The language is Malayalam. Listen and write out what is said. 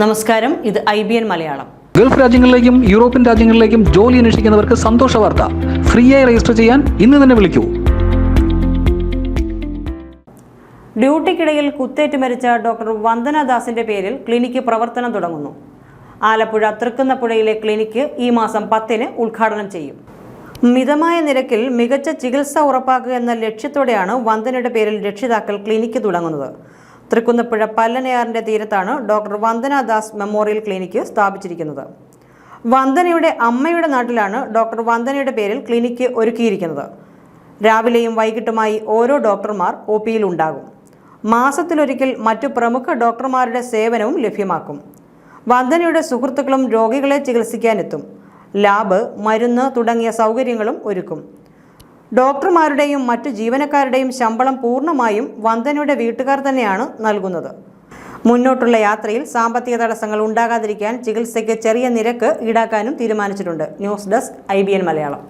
നമസ്കാരം, ഇത് IBN മലയാളം. ഗൾഫ് രാജ്യങ്ങളിലേക്കും യൂറോപ്യൻ രാജ്യങ്ങളിലേക്കും ജോലി അന്വേഷിക്കുന്നവർക്ക് സന്തോഷ വാർത്ത. ഫ്രീയായി രജിസ്റ്റർ ചെയ്യാൻ ഇന്ന് തന്നെ വിളിക്കൂ. ഡ്യൂട്ടിക്കിടയിൽ കുത്തേറ്റ് മരിച്ച ഡോക്ടർ വന്ദന ദാസിന്റെ പേരിൽ ക്ലിനിക്ക് പ്രവർത്തനം തുടങ്ങുന്നു. ആലപ്പുഴ തൃക്കുന്നപ്പുഴയിലെ ക്ലിനിക്ക് ഈ മാസം 10-ന് ഉദ്ഘാടനം ചെയ്യും. മിതമായ നിരക്കിൽ മികച്ച ചികിത്സ ഉറപ്പാക്കുക എന്ന ലക്ഷ്യത്തോടെയാണ് വന്ദനയുടെ പേരിൽ രക്ഷിതാക്കൾ ക്ലിനിക്ക് തുടങ്ങുന്നത്. തൃക്കുന്നപ്പുഴ പല്ലനയാറിന്റെ തീരത്താണ് doctor Vandana Das memorial clinic സ്ഥാപിച്ചിരിക്കുന്നത്. വന്ദനയുടെ അമ്മയുടെ നാട്ടിലാണ് ഡോക്ടർ വന്ദനയുടെ പേരിൽ ക്ലിനിക്ക് ഒരുക്കിയിരിക്കുന്നത്. രാവിലെയും വൈകിട്ടുമായി ഓരോ ഡോക്ടർമാർ OPയിൽ ഉണ്ടാകും. മാസത്തിലൊരിക്കൽ മറ്റു പ്രമുഖ ഡോക്ടർമാരുടെ സേവനവും ലഭ്യമാക്കും. വന്ദനയുടെ സുഹൃത്തുക്കളും രോഗികളെ ചികിത്സിക്കാനെത്തും. ലാബ്, മരുന്ന് തുടങ്ങിയ സൗകര്യങ്ങളും ഒരുക്കും. ഡോക്ടർമാരുടെയും മറ്റു ജീവനക്കാരുടെയും ശമ്പളം പൂർണ്ണമായും വന്ദനയുടെ വീട്ടുകാർ തന്നെയാണ് നൽകുന്നത്. മുന്നോട്ടുള്ള യാത്രയിൽ സാമ്പത്തിക തടസ്സങ്ങൾ ഉണ്ടാകാതിരിക്കാൻ ചികിത്സയ്ക്ക് ചെറിയ നിരക്ക് ഈടാക്കാനും തീരുമാനിച്ചിട്ടുണ്ട്. News desk IBN Malayalam.